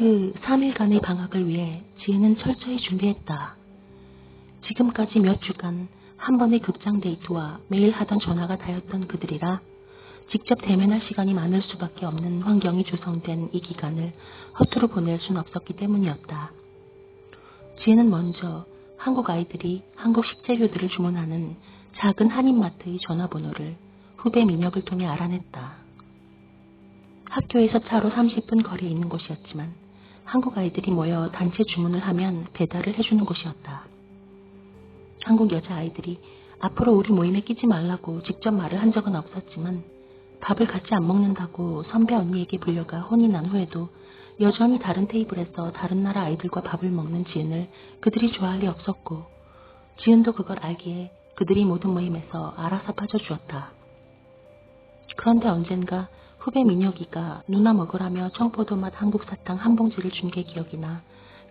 그 3일간의 방학을 위해 지은은 철저히 준비했다. 지금까지 몇 주간 한 번의 극장 데이트와 매일 하던 전화가 다였던 그들이라 직접 대면할 시간이 많을 수밖에 없는 환경이 조성된 이 기간을 허투루 보낼 순 없었기 때문이었다. 지은은 먼저 한국 아이들이 한국 식재료들을 주문하는 작은 한인마트의 전화번호를 후배 민혁을 통해 알아냈다. 학교에서 차로 30분 거리에 있는 곳이었지만 한국 아이들이 모여 단체 주문을 하면 배달을 해주는 곳이었다. 한국 여자아이들이 앞으로 우리 모임에 끼지 말라고 직접 말을 한 적은 없었지만 밥을 같이 안 먹는다고 선배 언니에게 불려가 혼이 난 후에도 여전히 다른 테이블에서 다른 나라 아이들과 밥을 먹는 지은을 그들이 좋아할 리 없었고 지은도 그걸 알기에 그들이 모든 모임에서 알아서 빠져주었다. 그런데 언젠가 후배 민혁이가 누나 먹으라며 청포도맛 한국 사탕 한 봉지를 준 게 기억이 나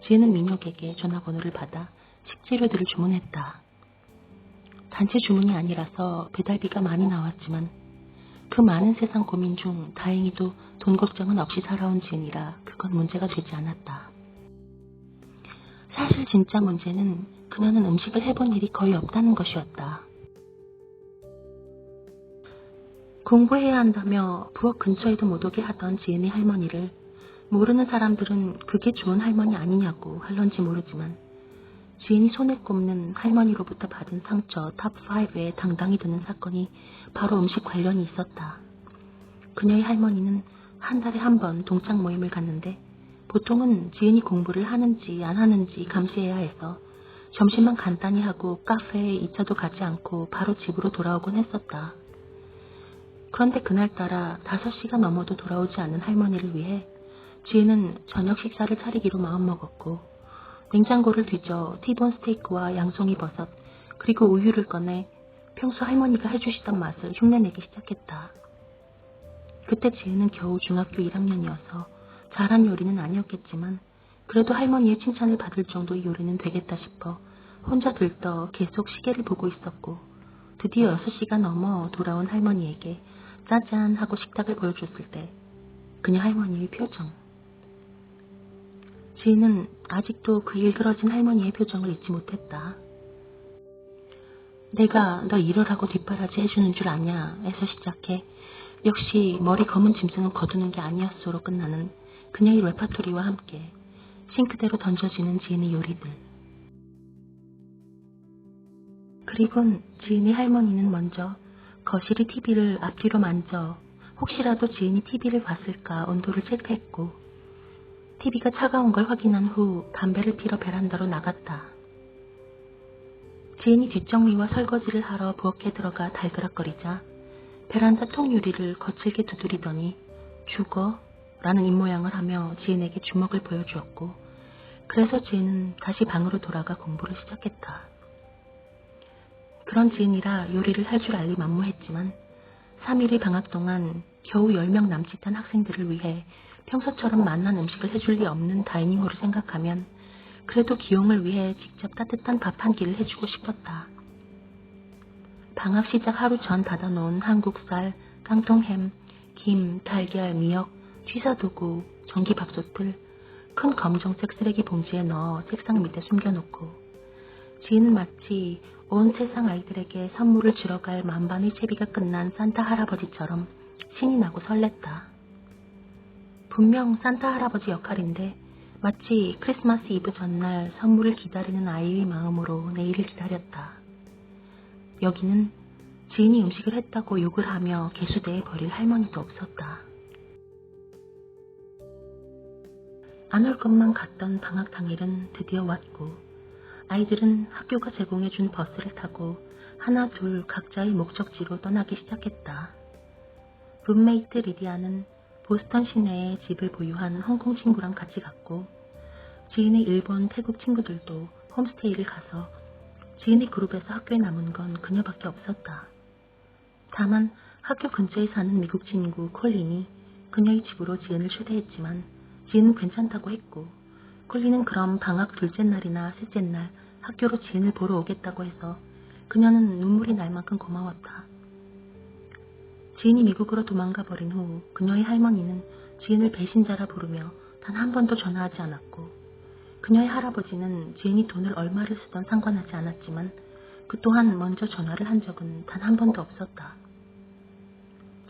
지은은 민혁에게 전화번호를 받아 식재료들을 주문했다. 단체 주문이 아니라서 배달비가 많이 나왔지만 그 많은 세상 고민 중 다행히도 돈 걱정은 없이 살아온 지은이라 그건 문제가 되지 않았다. 사실 진짜 문제는 그녀는 음식을 해본 일이 거의 없다는 것이었다. 공부해야 한다며 부엌 근처에도 못 오게 하던 지은의 할머니를 모르는 사람들은 그게 좋은 할머니 아니냐고 할런지 모르지만 지은이 손에 꼽는 할머니로부터 받은 상처 탑5에 당당히 드는 사건이 바로 음식 관련이 있었다. 그녀의 할머니는 한 달에 한 번 동창 모임을 갔는데 보통은 지은이 공부를 하는지 안 하는지 감시해야 해서 점심만 간단히 하고 카페에 2차도 가지 않고 바로 집으로 돌아오곤 했었다. 그런데 그날따라 5시가 넘어도 돌아오지 않는 할머니를 위해 지은은 저녁 식사를 차리기로 마음먹었고 냉장고를 뒤져 티본 스테이크와 양송이 버섯 그리고 우유를 꺼내 평소 할머니가 해주시던 맛을 흉내내기 시작했다. 그때 지은은 겨우 중학교 1학년이어서 잘한 요리는 아니었겠지만 그래도 할머니의 칭찬을 받을 정도의 요리는 되겠다 싶어 혼자 들떠 계속 시계를 보고 있었고 드디어 6시가 넘어 돌아온 할머니에게 짜잔 하고 식탁을 보여줬을 때 그녀 할머니의 표정. 지은은 아직도 그 일그러진 할머니의 표정을 잊지 못했다. 내가 너 이러라고 뒷바라지 해주는 줄 아냐 에서 시작해 역시 머리 검은 짐승은 거두는 게 아니었소로 끝나는 그녀의 레파토리와 함께 싱크대로 던져지는 지은의 요리들. 그리곤 지은의 할머니는 먼저 거실의 TV를 앞뒤로 만져 혹시라도 지은이 TV를 봤을까 온도를 체크했고 TV가 차가운 걸 확인한 후 담배를 피러 베란다로 나갔다. 지은이 뒷정리와 설거지를 하러 부엌에 들어가 달그락거리자 베란다 통유리를 거칠게 두드리더니 죽어? 라는 입모양을 하며 지은에게 주먹을 보여주었고 그래서 지은은 다시 방으로 돌아가 공부를 시작했다. 그런 지은이라 요리를 할 줄 알리 만무했지만 3일의 방학 동안 겨우 10명 남짓한 학생들을 위해 평소처럼 맛난 음식을 해줄 리 없는 다이닝홀을 생각하면 그래도 기용을 위해 직접 따뜻한 밥 한 끼를 해주고 싶었다. 방학 시작 하루 전 받아놓은 한국쌀, 깡통햄, 김, 달걀, 미역, 취사도구, 전기밥솥을 큰 검정색 쓰레기 봉지에 넣어 책상 밑에 숨겨놓고 지은은 마치 온 세상 아이들에게 선물을 주러 갈 만반의 채비가 끝난 산타 할아버지처럼 신이 나고 설렜다. 분명 산타 할아버지 역할인데 마치 크리스마스 이브 전날 선물을 기다리는 아이의 마음으로 내일을 기다렸다. 여기는 지은이 음식을 했다고 욕을 하며 개수대에 버릴 할머니도 없었다. 안 올 것만 같던 방학 당일은 드디어 왔고 아이들은 학교가 제공해준 버스를 타고 하나 둘 각자의 목적지로 떠나기 시작했다. 룸메이트 리디아는 보스턴 시내에 집을 보유한 홍콩 친구랑 같이 갔고 지은의 일본, 태국 친구들도 홈스테이를 가서 지은의 그룹에서 학교에 남은 건 그녀밖에 없었다. 다만 학교 근처에 사는 미국 친구 콜린이 그녀의 집으로 지은을 초대했지만 지은은 괜찮다고 했고 콜린은 그럼 방학 둘째 날이나 셋째 날 학교로 지은을 보러 오겠다고 해서 그녀는 눈물이 날 만큼 고마웠다. 지은이 미국으로 도망가 버린 후 그녀의 할머니는 지은을 배신자라 부르며 단 한 번도 전화하지 않았고 그녀의 할아버지는 지은이 돈을 얼마를 쓰던 상관하지 않았지만 그 또한 먼저 전화를 한 적은 단 한 번도 없었다.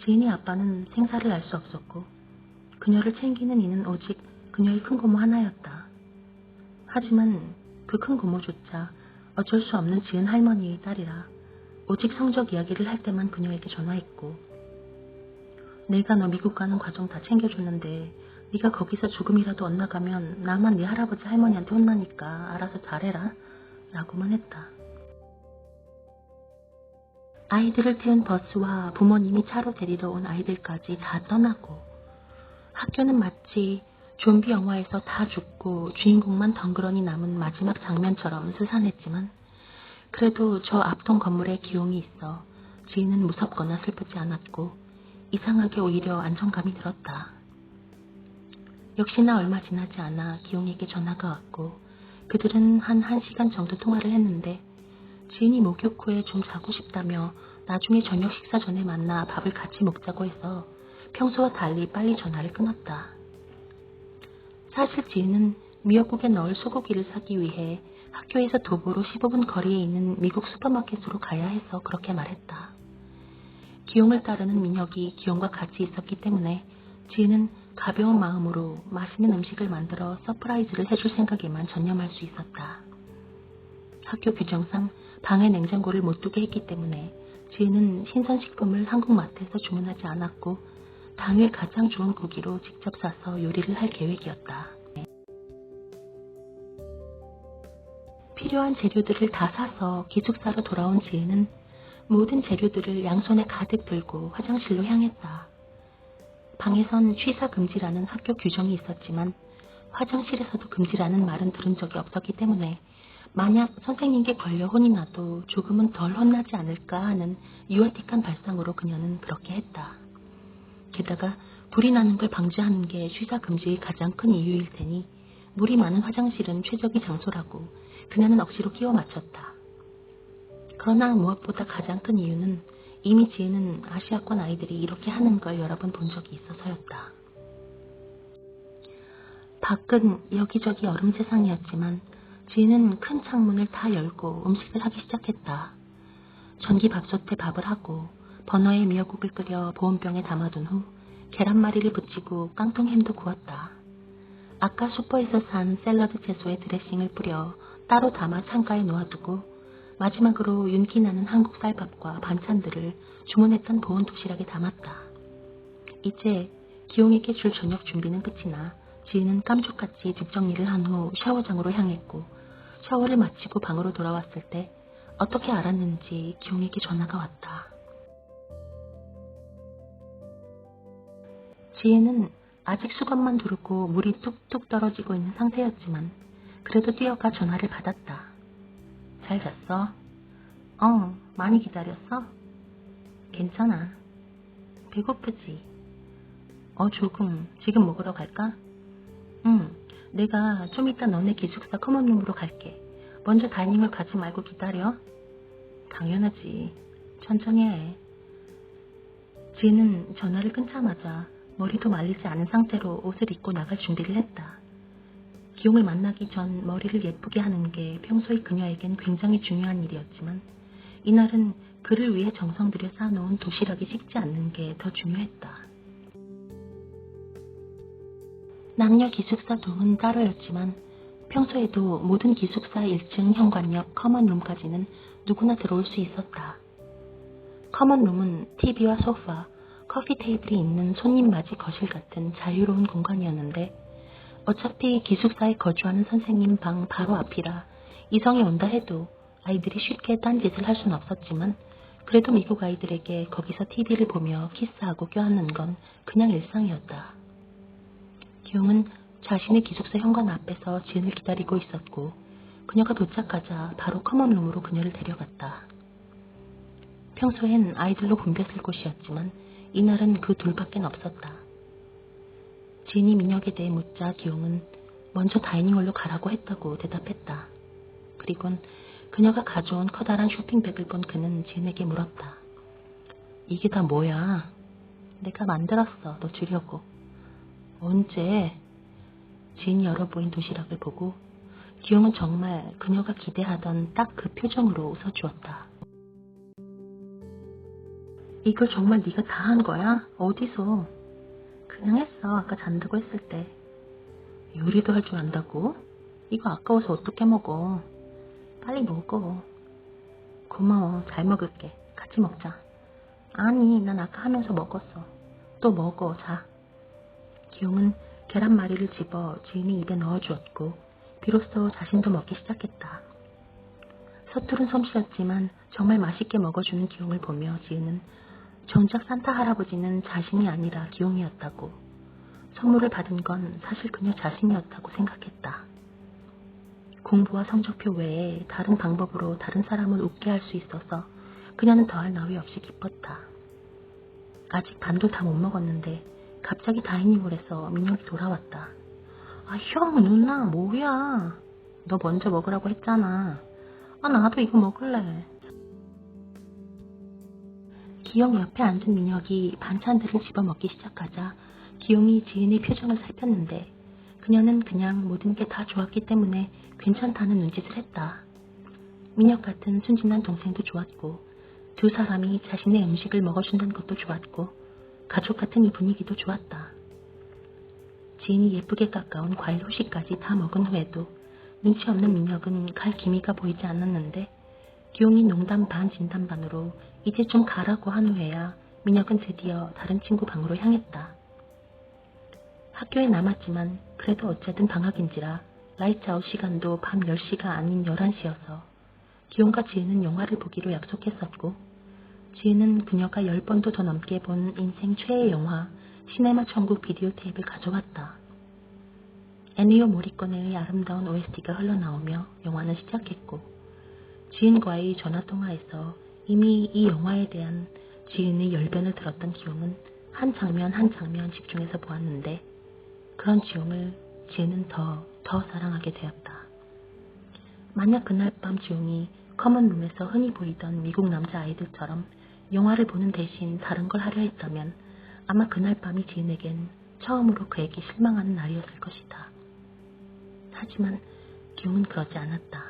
지은이 아빠는 생사를 알 수 없었고 그녀를 챙기는 이는 오직 그녀의 큰고모 하나였다. 하지만 그 큰고모조차 어쩔 수 없는 지은 할머니의 딸이라 오직 성적 이야기를 할 때만 그녀에게 전화했고 내가 너 미국 가는 과정 다 챙겨줬는데 네가 거기서 조금이라도 엇나가면 나만 네 할아버지 할머니한테 혼나니까 알아서 잘해라 라고만 했다. 아이들을 태운 버스와 부모님이 차로 데리러 온 아이들까지 다 떠나고 학교는 마치 좀비 영화에서 다 죽고 주인공만 덩그러니 남은 마지막 장면처럼 스산했지만 그래도 저 앞동 건물에 기용이 있어 지인은 무섭거나 슬프지 않았고 이상하게 오히려 안정감이 들었다. 역시나 얼마 지나지 않아 기용에게 전화가 왔고 그들은 한 1시간 정도 통화를 했는데 지인이 목욕 후에 좀 자고 싶다며 나중에 저녁 식사 전에 만나 밥을 같이 먹자고 해서 평소와 달리 빨리 전화를 끊었다. 사실 지은은 미역국에 넣을 소고기를 사기 위해 학교에서 도보로 15분 거리에 있는 미국 슈퍼마켓으로 가야 해서 그렇게 말했다. 기용을 따르는 민혁이 기용과 같이 있었기 때문에 지은은 가벼운 마음으로 맛있는 음식을 만들어 서프라이즈를 해줄 생각에만 전념할 수 있었다. 학교 규정상 방에 냉장고를 못 두게 했기 때문에 지은은 신선식품을 한국마트에서 주문하지 않았고 당일 가장 좋은 고기로 직접 사서 요리를 할 계획이었다. 필요한 재료들을 다 사서 기숙사로 돌아온 지은은 모든 재료들을 양손에 가득 들고 화장실로 향했다. 방에선 취사 금지라는 학교 규정이 있었지만 화장실에서도 금지라는 말은 들은 적이 없었기 때문에 만약 선생님께 걸려 혼이 나도 조금은 덜 혼나지 않을까 하는 유아틱한 발상으로 그녀는 그렇게 했다. 게다가 불이 나는 걸 방지하는 게 취사 금지의 가장 큰 이유일 테니 물이 많은 화장실은 최적의 장소라고 그녀는 억지로 끼워 맞췄다. 그러나 무엇보다 가장 큰 이유는 이미 지은은 아시아권 아이들이 이렇게 하는 걸 여러 번 본 적이 있어서였다. 밖은 여기저기 얼음 세상이었지만 지은은 큰 창문을 다 열고 음식을 하기 시작했다. 전기밥솥에 밥을 하고 버너에 미역국을 끓여 보온병에 담아둔 후 계란말이를 부치고 깡통햄도 구웠다. 아까 슈퍼에서 산 샐러드 채소에 드레싱을 뿌려 따로 담아 창가에 놓아두고 마지막으로 윤기 나는 한국 쌀밥과 반찬들을 주문했던 보온 도시락에 담았다. 이제 기용에게 줄 저녁 준비는 끝이 나 지은은 깜짝같이 뒷정리를 한 후 샤워장으로 향했고 샤워를 마치고 방으로 돌아왔을 때 어떻게 알았는지 기용에게 전화가 왔다. 지혜는 아직 수건만 두르고 물이 뚝뚝 떨어지고 있는 상태였지만 그래도 뛰어가 전화를 받았다. 잘 잤어? 많이 기다렸어? 괜찮아. 배고프지? 조금. 지금 먹으러 갈까? 내가 좀 이따 너네 기숙사 커먼룸으로 갈게. 먼저 다이닝을 가지 말고 기다려. 당연하지. 천천히 해. 지혜는 전화를 끊자마자 머리도 말리지 않은 상태로 옷을 입고 나갈 준비를 했다. 기용을 만나기 전 머리를 예쁘게 하는 게 평소에 그녀에겐 굉장히 중요한 일이었지만 이날은 그를 위해 정성 들여 쌓아놓은 도시락이 식지 않는 게 더 중요했다. 남녀 기숙사 동은 따로였지만 평소에도 모든 기숙사 1층 현관 옆 커먼룸까지는 누구나 들어올 수 있었다. 커먼룸은 TV와 소파, 커피 테이블이 있는 손님 맞이 거실 같은 자유로운 공간이었는데 어차피 기숙사에 거주하는 선생님 방 바로 앞이라 이성이 온다 해도 아이들이 쉽게 딴짓을 할 수는 없었지만 그래도 미국 아이들에게 거기서 TV를 보며 키스하고 껴안는 건 그냥 일상이었다. 기용은 자신의 기숙사 현관 앞에서 지은을 기다리고 있었고 그녀가 도착하자 바로 커먼룸으로 그녀를 데려갔다. 평소엔 아이들로 붐볐을 곳이었지만 이날은 그 둘밖엔 없었다. 지은이 민혁에 대해 묻자 기용은 먼저 다이닝홀로 가라고 했다고 대답했다. 그리곤 그녀가 가져온 커다란 쇼핑백을 본 그는 지은에게 물었다. 이게 다 뭐야? 내가 만들었어. 너 주려고. 언제? 지은이 열어보인 도시락을 보고 기용은 정말 그녀가 기대하던 딱 그 표정으로 웃어주었다. 이걸 정말 네가 다 한 거야? 어디서? 그냥 했어. 아까 잔다고 했을 때. 요리도 할 줄 안다고? 이거 아까워서 어떻게 먹어? 빨리 먹어. 고마워. 잘 먹을게. 같이 먹자. 아니, 난 아까 하면서 먹었어. 또 먹어. 자. 기용은 계란말이를 집어 지은이 입에 넣어주었고 비로소 자신도 먹기 시작했다. 서투른 솜씨였지만 정말 맛있게 먹어주는 기용을 보며 지은은 정작 산타 할아버지는 자신이 아니라 기용이었다고, 선물을 받은 건 사실 그녀 자신이었다고 생각했다. 공부와 성적표 외에 다른 방법으로 다른 사람을 웃게 할 수 있어서 그녀는 더할 나위 없이 기뻤다. 아직 반도 다 못 먹었는데 갑자기 다이닝홀에서 민혁이 돌아왔다. 아, 형, 누나, 뭐야? 너 먼저 먹으라고 했잖아. 아, 나도 이거 먹을래. 기용 옆에 앉은 민혁이 반찬들을 집어먹기 시작하자 기용이 지은의 표정을 살폈는데 그녀는 그냥 모든 게 다 좋았기 때문에 괜찮다는 눈짓을 했다. 민혁 같은 순진한 동생도 좋았고 두 사람이 자신의 음식을 먹어준다는 것도 좋았고 가족 같은 이 분위기도 좋았다. 지은이 예쁘게 깎아온 과일 후식까지 다 먹은 후에도 눈치 없는 민혁은 갈 기미가 보이지 않았는데 기용이 농담 반 진담 반으로 이제 좀 가라고 한 후에야 민혁은 드디어 다른 친구 방으로 향했다. 학교에 남았지만 그래도 어쨌든 방학인지라 라이트아웃 시간도 밤 10시가 아닌 11시여서 기용과 지은은 영화를 보기로 약속했었고 지은은 그녀가 10번도 더 넘게 본 인생 최애 영화 시네마 천국 비디오 테이프를 가져왔다. 애니오 모리꼬네의 아름다운 OST가 흘러나오며 영화는 시작했고 지은과의 전화통화에서 이미 이 영화에 대한 지은의 열변을 들었던 기용은 한 장면 한 장면 집중해서 보았는데 그런 지용을 지은은 더 사랑하게 되었다. 만약 그날 밤 지용이 커먼룸에서 흔히 보이던 미국 남자아이들처럼 영화를 보는 대신 다른 걸 하려 했다면 아마 그날 밤이 지은에겐 처음으로 그에게 실망하는 날이었을 것이다. 하지만 기용은 그러지 않았다.